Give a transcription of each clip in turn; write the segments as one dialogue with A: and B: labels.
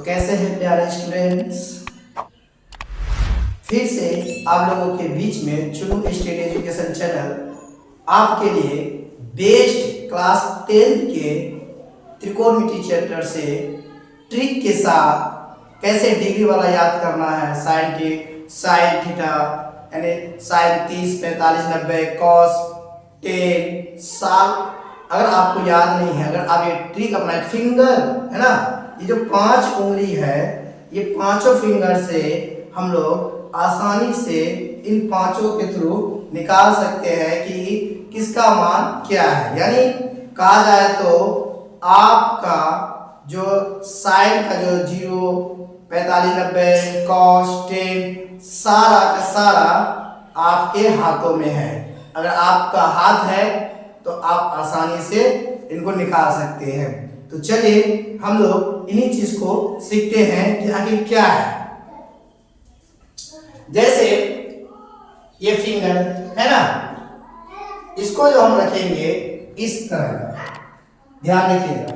A: तो कैसे हैं प्यारे स्टूडेंट्स, फिर से आप लोगों के बीच में चुनू स्टेट एजुकेशन चैनल आपके लिए बेस्ट क्लास 10 के त्रिकोणमिति चैप्टर से ट्रिक के साथ कैसे डिग्री वाला याद करना है। साइन थीटा यानी साइन 30, 45, 90, कॉस 10 साल। अगर आपको याद नहीं है, अगर आप ये ट्रिक अपना फिंगर है ना, ये जो 5 उंगली है, ये पांचों फिंगर से हम लोग आसानी से इन पांचों के थ्रू निकाल सकते हैं कि किसका मान क्या है। यानी कहा जाए तो आपका जो साइन का जो 0, 45, 90, कॉस 10 सारा का सारा आपके हाथों में है। अगर आपका हाथ है तो आप आसानी से इनको निकाल सकते हैं। तो चलिए हम लोग इन्हीं चीज को सीखते हैं कि आखिर क्या है। जैसे ये फिंगर है ना, इसको जो हम रखेंगे इस तरह का, ध्यान रखिएगा,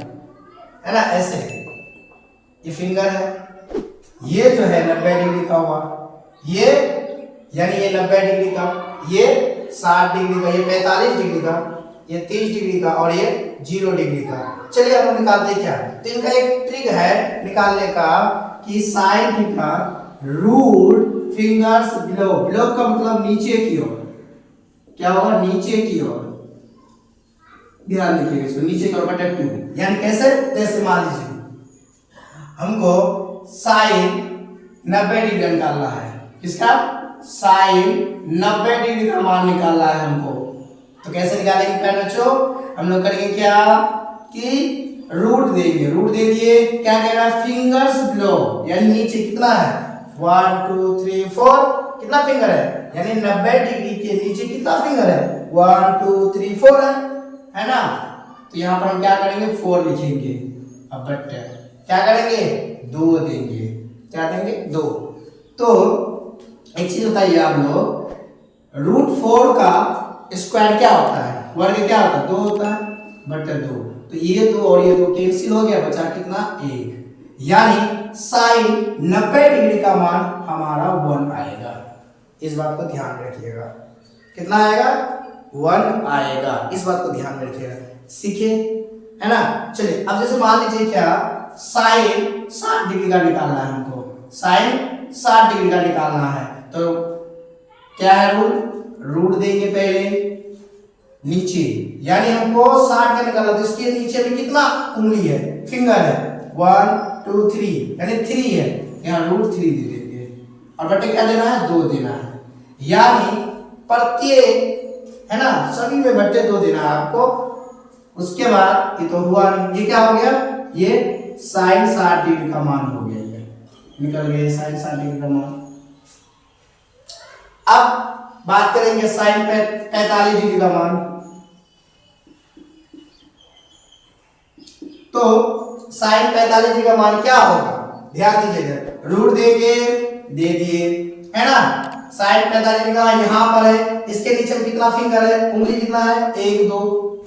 A: है ना, ऐसे ये फिंगर है, ये जो है 90 डिग्री का हुआ, ये यानी ये 90 डिग्री का, ये 60 डिग्री का, ये 45 डिग्री का, ये 30 डिग्री का और ये 0 डिग्री का। चलिए हम निकालते हैं क्या। तो इनका एक ट्रिक है निकालने का कि sine theta root fingers below, below का मतलब नीचे की ओर, क्या होगा, नीचे की ओर, ध्यान रखिएगा इसको, नीचे की ओर बटा 2। यानी कैसे, जैसे मान लीजिए हमको साइन 90 डिग्री निकालना है, किसका, साइन 90 डिग्री का मान निकालना है हमको। तो कैसे निकालेंगे प्यारे बच्चों, हम लोग करेंगे क्या कि रूट देंगे, रूट दे दिए, क्या कहना, फिंगर्स बिलो यानी नीचे कितना है, 1 2 3 4, कितना फिंगर है, यानी 90 डिग्री के नीचे कितना फिंगर है, 1 2 3 4 है ना। तो यहाँ पर हम क्या करेंगे, 4 लिखेंगे। अब बट क्या करेंगे, 2 देंगे, क्या देंगे, 2। तो एक चीज बताइए आप लोग, रूट 4 का स्क्वायर क्या होता है, वर्ग क्या होता है, 2 होता है, बटा 2। तो ये 2 और ये 2 कैंसिल हो गया, बचा कितना, 1। यानी साइन 90 डिग्री का मान हमारा 1 आएगा। इस बात को ध्यान रखिएगा, कितना आएगा, 1 आएगा। इस बात को ध्यान में रखिएगा, सीखे, है ना। चलिए अब जैसे मान लीजिए क्या, साइन 60 डिग्री का निकालना है हमको, साइन 60 डिग्री का निकालना है। तो क्या है रूल, रूट देंगे पहले नीचे, यानी हमको 60 का निकालना, तो इसके नीचे में कितना उंगली है, फिंगर है, 1 2 3 यानी 3 है, यहाँ रूट 3 दे देंगे और बटे क्या देना है, 2 देना है। यानी प्रत्येक, है ना, सभी में बटे 2 देना है आपको। उसके बाद ये तो हुआ, ये क्या हो गया, ये साइन 60 डिग्री का मान हो गया, ये निकल गया साइन 60 डिग्री का मान। अब बात करेंगे साइन 45 डिग्री का मान। तो साइन 45 डिग्री का मान क्या होगा, ध्यान दीजिएगा, रूट देंगे, दे दिए, है ना। साइन 45 डिग्री का यहाँ पर है, इसके नीचे में कितना फिंगर है, उंगली कितना है, 1 2,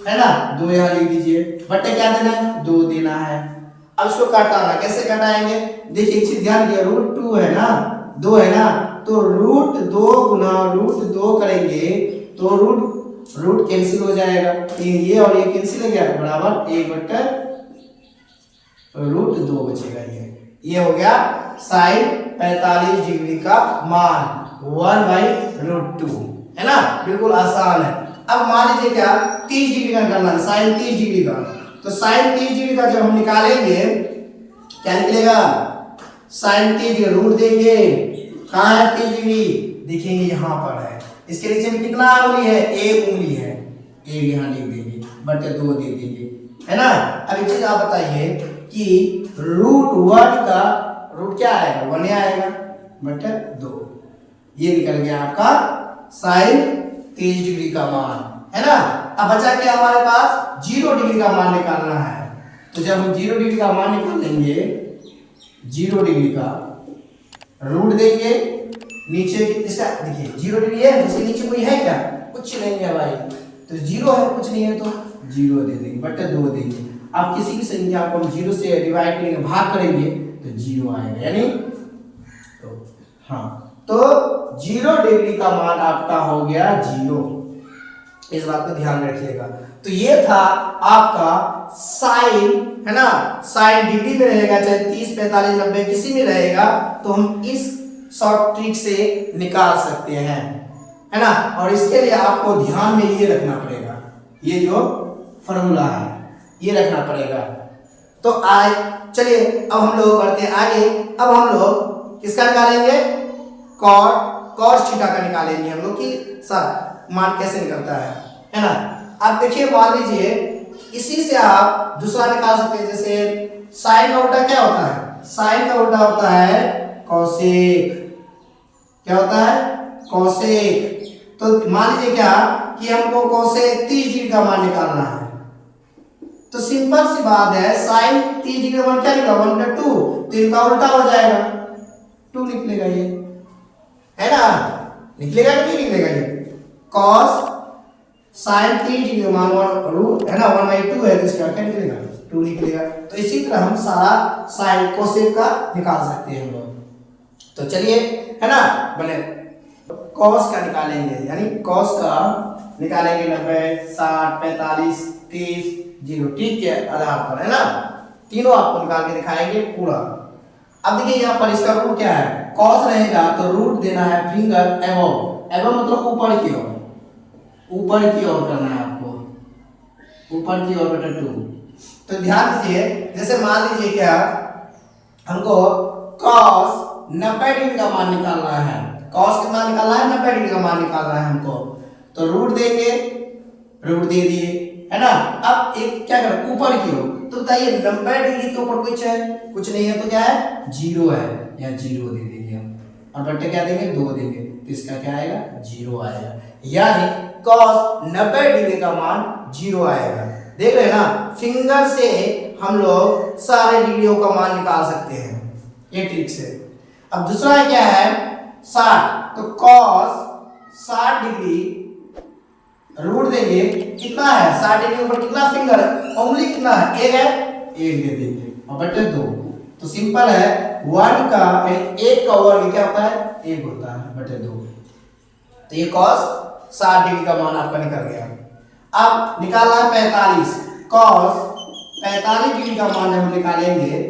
A: है ना, 2 यहाँ लिख दीजिए, बट्टे क्या देना है, 2 देना है। अब इसको काटाना, कैसे काटाएंगे, देखिए एक चीज ध्यान दिया, रूट 2 है ना, 2 है ना, तो रूट 2 गुना रूट 2 करेंगे तो रूट कैंसिल हो जाएगा, ये और ये कैंसिल हो गया, बराबर 1 बटा रूट 2 बचेगा। ये हो गया साइन 45 डिग्री का मान 1/√2, है ना, बिल्कुल आसान है। अब मान लीजिए क्या, 30 डिग्री का निकालना है, साइन 30 डिग्री का। तो साइन 30 डिग्री का जब हम निकालेंगे क्या निकलेगा, साइन 30 डिग्री, रूट देंगे, कहाँ है 30 डिग्री, देखेंगे यहाँ पर है, इसके नीचे में कितना उंगली है, 1 उंगली है, 1 यहाँ लिख देंगे, बटे 2 दे देंगे, है ना। अब एक चीज आप बताइए कि रूट 1 का रूट क्या आएगा, 1 आएगा, बटे 2। ये निकल गया आपका साइन 30 डिग्री का मान, है ना। अब बचा क्या हमारे पास, 0 डिग्री का मान निकालना है। तो जब हम 0 डिग्री का मान निकालेंगे, 0 डिग्री का रूट देंगे, नीचे इसका देखिए 0 डिग्री है, इसके नीचे कोई है क्या, कुछ नहीं है भाई, तो 0 है, कुछ नहीं है तो 0 दे देंगे, बटे 2 देंगे। अब किसी भी संख्या को हम 0 से डिवाइड करेंगे, भाग करेंगे तो 0 आएगा, यानी तो हाँ, तो 0 डिग्री का मान आपका हो गया 0। इस बात को ध्यान रखिएगा। तो ये था आपका साइन, है ना, साइन डिग्री में रहेगा, चाहे 30, 45, 90 किसी में रहेगा, तो हम इस शॉर्ट ट्रिक से निकाल सकते हैं, है ना। और इसके लिए आपको ध्यान में ये रखना पड़ेगा, ये जो फॉर्मूला है ये रखना पड़ेगा। तो आज चलिए अब हम लोग बढ़ते हैं आगे। अब हम लोग किसका निकालेंगे, कॉस थीटा का निकालेंगे हम लोग कि सर मान कैसे निकलता है ना। अब देखिए, मान लीजिए इसी से आप दूसरा निकाल सकते हैं, जैसे साइन का उल्टा क्या होता है, साइन का उल्टा होता है कोसेक। क्या होता है, कोसेक। तो मान लीजिए क्या कि हमको कोसेक 30 डिग्री का मान निकालना है, तो सिंपल सी बात है, साइन 30 डिग्री का मान क्या निकला, 1/2, तो इनका उल्टा हो जाएगा, 2 निकलेगा, ये है ना, निकलेगा कि नहीं निकलेगा, ये कॉस साइन 30 डिग्री का मान रूट है ना 1/2 है, तो इसका क्या निकलेगा, 2 निकलेगा। तो इसी तरह हम सारा साइन कोसेक का निकाल सकते हैं हम लोग। तो चलिए, है ना, बने कॉस का निकालेंगे, यानी कॉस का निकालेंगे 90, 60, 45, 30, 0, ठीक है, आधार पर, है ना, तीनों आपको निकाल के दिखाएंगे पूरा। अब देखिए यहाँ पर इसका रूट क्या है, कॉस रहेगा तो रूट देना है फिंगर एबव, एबव मतलब ऊपर की ओर, ऊपर की ओर करना है आपको, ऊपर की ओर बटा 2। तो ध्यान दीजिए, जैसे मान लीजिए क्या हमको cos 90 डिग्री का मान निकालना है, cos कितना निकालना है, 90 डिग्री का मान निकालना है हमको, तो रूट देंगे, रूट दे दिए, है ना। अब एक क्या करें, ऊपर की ओर, तो बताइए 90 डिग्री के ऊपर कुछ है, कुछ नहीं है, तो क्या है, 0 है, या 0 दे देंगे हम, और बट्टे क्या देंगे, 2 देंगे, तो इसका क्या आएगा, 0 आएगा, यानी cos 90 डिग्री का मान 0 आएगा। देख रहे हैं ना, फिंगर से हम लोग सारे डिग्रियों का मान निकाल सकते हैं, ये ट्रिक से। अब दूसरा क्या है, 60, तो cos 60 डिग्री रूट देंगे, कितना है 60 डिग्री ऊपर कितना फिंगर है, उंगली कितना है, एक है, एक दे देंगे, और बटे 2। तो सिंपल है, 1 का एक का वर्ग क्या होता है, 1 होता है, बटे 2। तो ये cos 60 डिग्री का मान आपका निकल गया। अब निकालना है 45, cos 45 डिग्री का मान जब हम निकालेंगे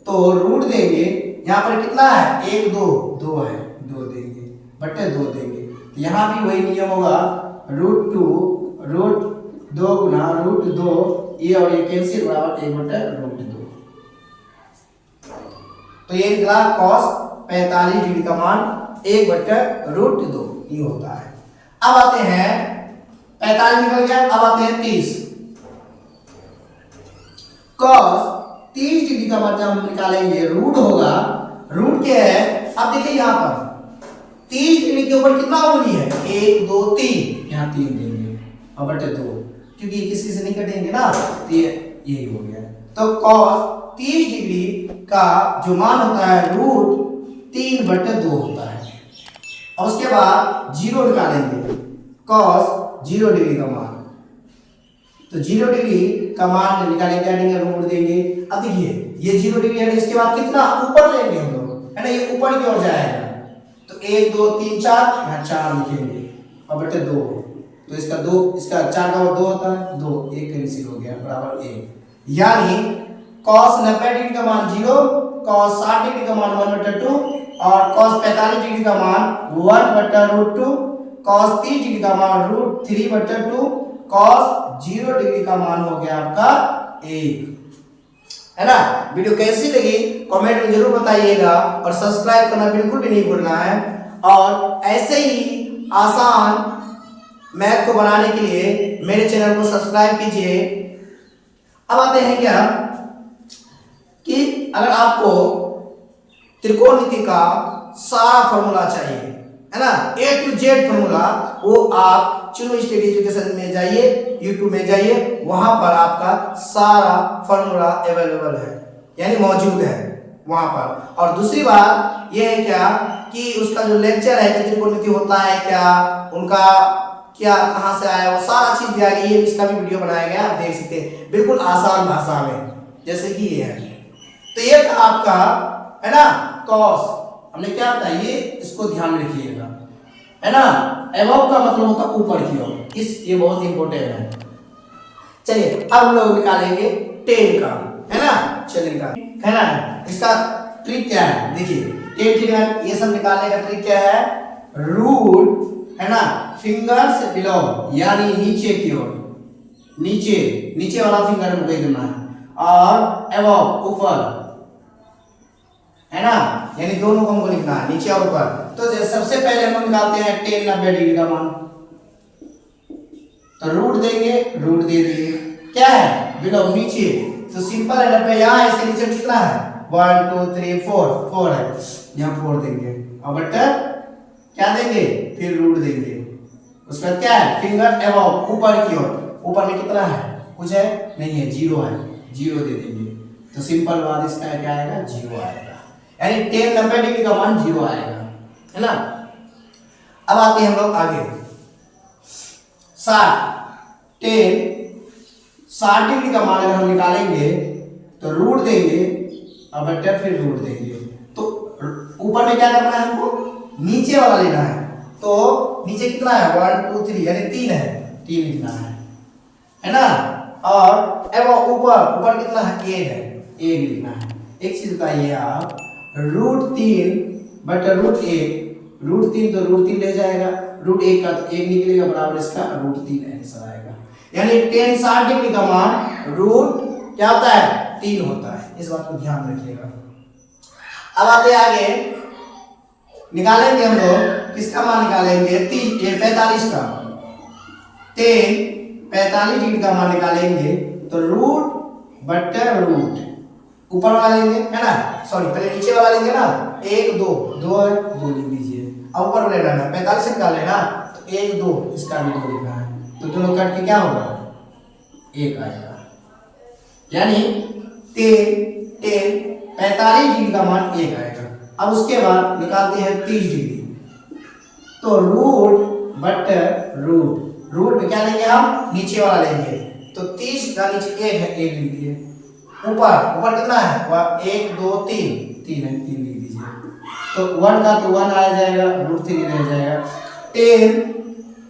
A: तो रूट देंगे, यहाँ पर कितना है, 1, 2 है, 2 देंगे, बटे 2 देंगे, तो यहाँ भी वही नियम होगा, √2 √2 गुना √2, ये और ये कैंसिल बराबर 1 बटे √2। तो ये निकला cos 45 डिग्री का मान 1 बटे √2 ये होता है। अब आते हैं 45 निकल गया, अब आते हैं 30, cos 30 डिग्री का मान जब हम निकालेंगे, रूट होगा, रूट क्या है, अब देखिए यहाँ पर 30 डिग्री के ऊपर कितना उंगली है, 1, 2, 3, यहाँ 3 देंगे, और बटे 2, क्योंकि किसी से नहीं कटेंगे ना, तो ये यही हो गया। तो cos 30 डिग्री का जो मान होता है √3 बटे 2 होता है, और उसके बाद 0 निकालेंगे, cos 0 डिग्री का मान, तो 0 डिग्री का मान निकालेंगे, क्या देंगे, रूट देंगे। अब देखिए ये 0 डिग्री है, इसके बाद कितना ऊपर लेंगे हम लोग, है ना, ये ऊपर की ओर जाएगा, तो 1, 2, 3, 4, यहाँ 4 लिखेंगे, और बटे 2, तो इसका 2, इसका 4 का 2 होता है, 2, 1 कैंसिल हो गया, बराबर 1, यानी cos 90 डिग्री का मान 0, cos 60 डिग्री का मान 1/2, और cos 45 डिग्री का मान 1/√2, cos 30 डिग्री का मान √3/2, cos 0 डिग्री का मान हो गया आपका 1, है ना। वीडियो कैसी लगी कमेंट में जरूर बताइएगा, और सब्सक्राइब करना बिल्कुल भी नहीं भूलना है, और ऐसे ही आसान मैथ को बनाने के लिए मेरे चैनल को सब्सक्राइब कीजिए। अब आते हैं क्या कि अगर आपको त्रिकोणमिति का सारा फॉर्मूला चाहिए, है ना, A to Z फॉर्मूला, वो आप चुनो स्टडी एजुकेशन में जाइए, YouTube में जाइए, वहां पर आपका सारा फॉर्मूला अवेलेबल है, यानी मौजूद है वहां पर। और दूसरी बात यह है क्या कि उसका जो लेक्चर है कि त्रिकोणमिति होता है क्या, उनका क्या कहाँ से आया, वो सारा चीज दिया गया, ये इसका भी वीडियो बनाया गया, आप देख सकते हैं बिल्कुल आसान भाषा में, जैसे कि ये है। तो ये था आपका, है ना, कॉस। हमने क्या बताया, ये इसको ध्यान में रखिएगा, है ना। अबव का मतलब होता है ऊपर की ओर, ये बहुत इंपॉर्टेंट है। चलिए अब हम लोग निकालेंगे टेन का, है ना। चलिए है ना, इसका ट्रिक क्या है, देखिए टेन ट्रिक, ये सब निकालने का ट्रिक क्या है, रूट, है ना, फिंगर्स बिलो, यानी नीचे की ओर, नीचे वाला फिंगर हमको देना है, और अबव ऊपर, है ना, यानी दोनों को हमको लिखना है, नीचे और ऊपर। तो सबसे पहले हम निकालते हैं 10 90 डिग्री का मान, तो रूट देंगे, रूट दे दिए, क्या है, बिलो नीचे, तो सिंपल है, 90 यहाँ है, इसके नीचे कितना है, 1 2 3 4 है, यहाँ 4 देंगे, और बट्टर क्या देंगे, फिर रूट देंगे, उसके बाद क्या है, फिंगर अबव ऊपर की ओर, ऊपर में कितना है, कुछ है नहीं है, 0 है, 0 दे देंगे, तो सिंपल बात इसका क्या आएगा, 0 आएगा, यानी 10 90 डिग्री का मान 0 आएगा, है ना। अब आते हैं हम लोग आगे, 60 डिग्री का मान अगर हम निकालेंगे तो रूट देंगे, और बट्टर फिर रूट देंगे, तो ऊपर में क्या करना है हमको, नीचे वाला लेना है, तो नीचे कितना है, 1 2 3 यानी 3 है, 3 लिखना है ना। और अब ऊपर कितना है, 1 है, 1 लिखना है। एक चीज बताइए आप, रूट 3 बट रूट 1, रूट 3 तो रूट 3 ले जाएगा, रूट 1 का तो 1 निकलेगा, बराबर इसका रूट 3 आंसर आएगा, यानी 10 60 डिग्री का मान रूट क्या होता है, 3 होता है, इस बात को ध्यान रखिएगा। अब आते हैं आगे, निकालेंगे हम लोग किसका मान निकालेंगे, 45 का, 10 45 डिग्री का मान निकालेंगे, तो रूट बट्टर रूट ऊपर वाला लेंगे, है ना, सॉरी पहले नीचे वाला लेंगे ना, 1 2 2 है, 2 लिख दीजिए, अब ऊपर लेना है 45 से निकाले ना, तो 1 2 इसका भी 2 लिखना है, तो दोनों कट के क्या होगा, 1 आएगा, यानी 10 45 डिग्री का मान 1 आएगा। अब उसके बाद निकालते हैं 30 डिग्री, तो रूट बट्टर रूट में क्या लेंगे हम, नीचे वाला लेंगे, तो 30 का नीचे 1 है, 1 लिख दिए, ऊपर कितना है, 1 2 3 है, 3 लिख दीजिए, तो 1 का तो 1 आ जाएगा, रूट 3 रह जाएगा, 30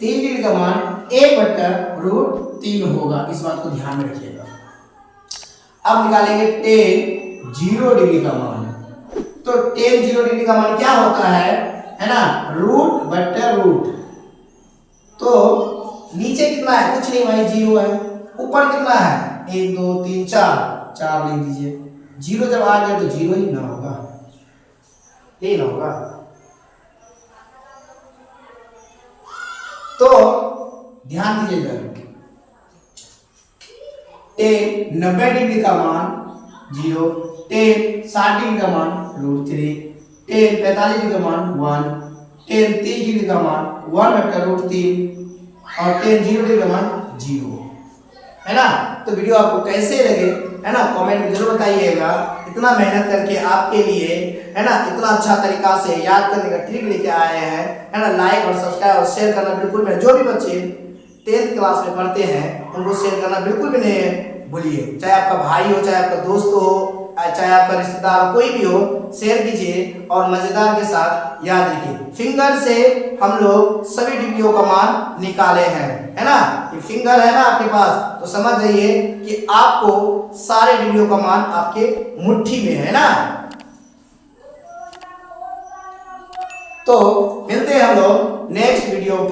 A: डिग्री का मान 1 बट्टर रूट 3 होगा, इस बात को ध्यान में रखिएगा। अब निकालेंगे 0 डिग्री का मान, तो 0 डिग्री का मान क्या होता है ना, रूट बट्टर रूट, तो नीचे कितना है, कुछ नहीं भाई 0 है, ऊपर कितना है, 1 2 3 4 लिख दीजिए, 0 जब आ गया तो 0 ही ना होगा, यही ना होगा, तो ध्यान दीजिएगा, 90 डिग्री का मान 0, 60 डिग्री का मान रूट 3, 45 डिग्री का मान 1, 30 डिग्री का मान 1 बट्टा रूट 3, और 0 डिग्री का मान 0, है ना। तो वीडियो आपको कैसे लगे, है ना, कमेंट में जरूर बताइएगा। इतना मेहनत करके आपके लिए, है ना, इतना अच्छा तरीका से याद करने का ट्रिक लेके आए हैं, है ना। लाइक और सब्सक्राइब और शेयर करना बिल्कुल में, जो भी बच्चे 10th क्लास में पढ़ते हैं उनको शेयर करना बिल्कुल भी नहीं भूलिए, चाहे आपका भाई हो, चाहे आपका दोस्त हो, चाहे आपका रिश्तेदार कोई भी हो, शेयर कीजिए और मजेदार के साथ याद रखिए। फिंगर से हम लोग सभी डिग्रियों का मान निकाले हैं, है ना। ये फिंगर है ना आपके पास, तो समझ जाइए कि आपको सारे डिग्रियों का मान आपके मुट्ठी में है ना। तो मिलते हैं हम लोग नेक्स्ट वीडियो।